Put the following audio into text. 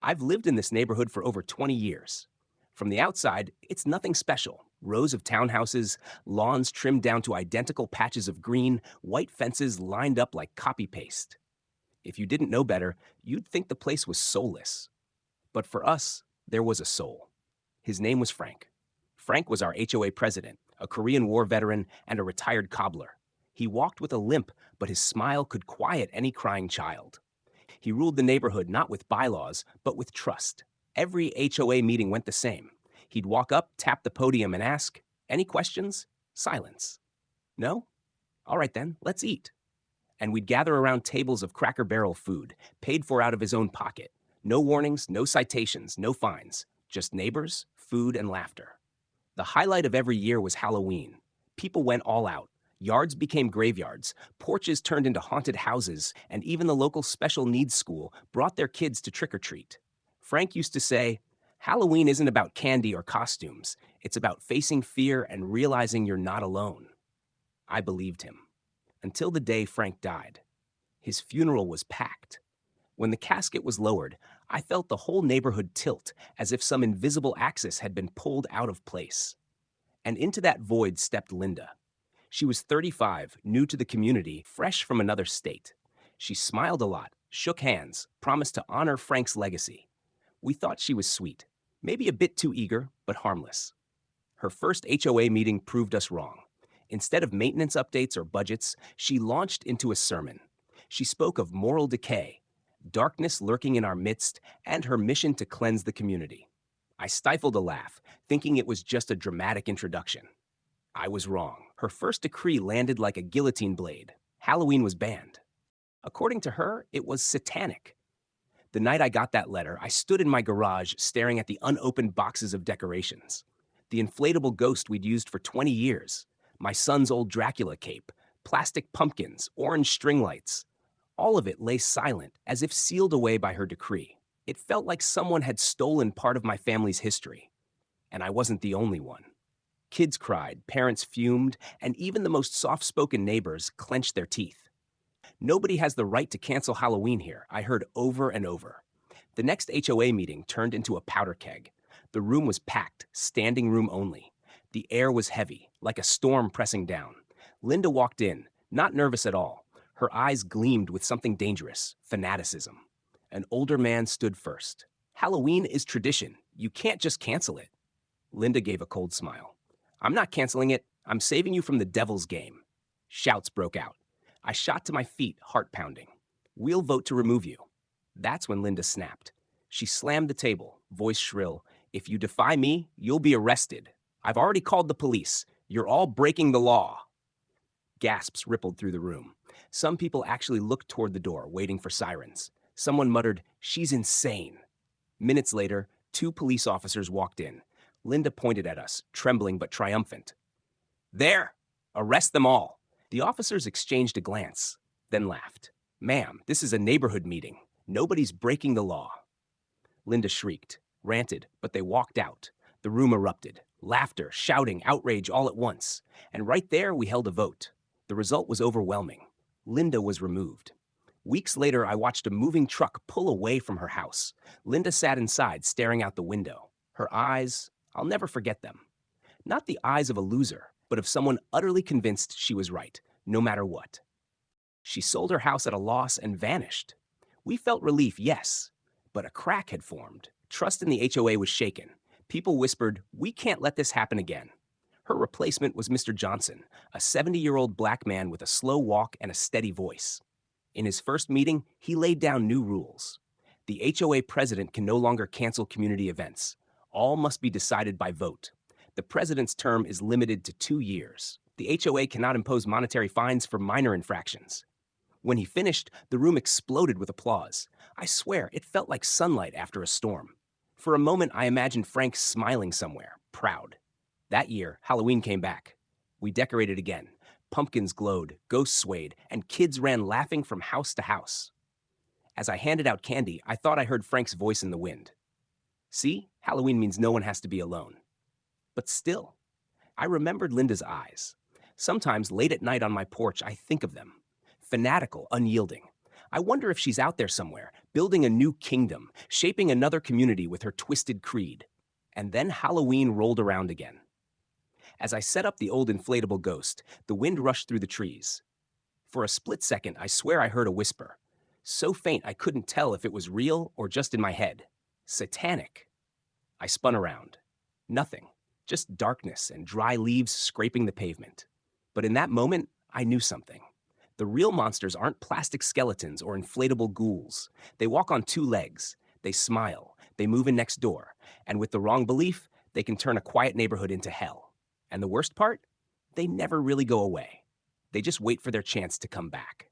I've lived in this neighborhood for over 20 years. From the outside, it's nothing special. Rows of townhouses, lawns trimmed down to identical patches of green, white fences lined up like copy paste. If you didn't know better, you'd think the place was soulless. But for us, there was a soul. His name was Frank. Frank was our HOA president, a Korean War veteran, and a retired cobbler. He walked with a limp, but his smile could quiet any crying child. He ruled the neighborhood not with bylaws, but with trust. Every HOA meeting went the same. He'd walk up, tap the podium, and ask, "Any questions?" Silence. "No? All right then, let's eat." And we'd gather around tables of Cracker Barrel food, paid for out of his own pocket. No warnings, no citations, no fines. Just neighbors, food, and laughter. The highlight of every year was Halloween. People went all out. Yards became graveyards, porches turned into haunted houses, and even the local special needs school brought their kids to trick or treat. Frank used to say, "Halloween isn't about candy or costumes. It's about facing fear and realizing you're not alone." I believed him. Until the day Frank died. His funeral was packed. When the casket was lowered, I felt the whole neighborhood tilt as if some invisible axis had been pulled out of place. And into that void stepped Linda. She was 35, new to the community, fresh from another state. She smiled a lot, shook hands, promised to honor Frank's legacy. We thought she was sweet, maybe a bit too eager, but harmless. Her first HOA meeting proved us wrong. Instead of maintenance updates or budgets, she launched into a sermon. She spoke of moral decay, darkness lurking in our midst, and her mission to cleanse the community. I stifled a laugh, thinking it was just a dramatic introduction. I was wrong. Her first decree landed like a guillotine blade. Halloween was banned. According to her, it was satanic. The night I got that letter, I stood in my garage staring at the unopened boxes of decorations. The inflatable ghost we'd used for 20 years, my son's old Dracula cape, plastic pumpkins, orange string lights. All of it lay silent, as if sealed away by her decree. It felt like someone had stolen part of my family's history. And I wasn't the only one. Kids cried, parents fumed, and even the most soft-spoken neighbors clenched their teeth. "Nobody has the right to cancel Halloween here," I heard over and over. The next HOA meeting turned into a powder keg. The room was packed, standing room only. The air was heavy, like a storm pressing down. Linda walked in, not nervous at all. Her eyes gleamed with something dangerous, fanaticism. An older man stood first. "Halloween is tradition. You can't just cancel it." Linda gave a cold smile. "I'm not canceling it. I'm saving you from the devil's game." Shouts broke out. I shot to my feet, heart pounding. "We'll vote to remove you." That's when Linda snapped. She slammed the table, voice shrill. "If you defy me, you'll be arrested. I've already called the police. You're all breaking the law." Gasps rippled through the room. Some people actually looked toward the door, waiting for sirens. Someone muttered, "She's insane." Minutes later, 2 police officers walked in. Linda pointed at us, trembling but triumphant. "There! Arrest them all." The officers exchanged a glance, then laughed. "Ma'am, this is a neighborhood meeting. Nobody's breaking the law." Linda shrieked, ranted, but they walked out. The room erupted. Laughter, shouting, outrage all at once. And right there, we held a vote. The result was overwhelming. Linda was removed. Weeks later, I watched a moving truck pull away from her house. Linda sat inside, staring out the window. Her eyes, I'll never forget them. Not the eyes of a loser, but of someone utterly convinced she was right, no matter what. She sold her house at a loss and vanished. We felt relief, yes, but a crack had formed. Trust in the HOA was shaken. People whispered, "We can't let this happen again." Her replacement was Mr. Johnson, a 70-year-old black man with a slow walk and a steady voice. In his first meeting, he laid down new rules. The HOA president can no longer cancel community events. All must be decided by vote. The president's term is limited to 2 years. The HOA cannot impose monetary fines for minor infractions. When he finished, the room exploded with applause. I swear, it felt like sunlight after a storm. For a moment, I imagined Frank smiling somewhere, proud. That year, Halloween came back. We decorated again. Pumpkins glowed, ghosts swayed, and kids ran laughing from house to house. As I handed out candy, I thought I heard Frank's voice in the wind. "See, Halloween means no one has to be alone." But still, I remembered Linda's eyes. Sometimes, late at night on my porch, I think of them. Fanatical, unyielding. I wonder if she's out there somewhere, building a new kingdom, shaping another community with her twisted creed. And then Halloween rolled around again. As I set up the old inflatable ghost, the wind rushed through the trees. For a split second, I swear I heard a whisper. So faint I couldn't tell if it was real or just in my head. Satanic. I spun around. Nothing. Just darkness and dry leaves scraping the pavement. But in that moment, I knew something. The real monsters aren't plastic skeletons or inflatable ghouls. They walk on two legs. They smile. They move in next door. And with the wrong belief, they can turn a quiet neighborhood into hell. And the worst part? They never really go away. They just wait for their chance to come back.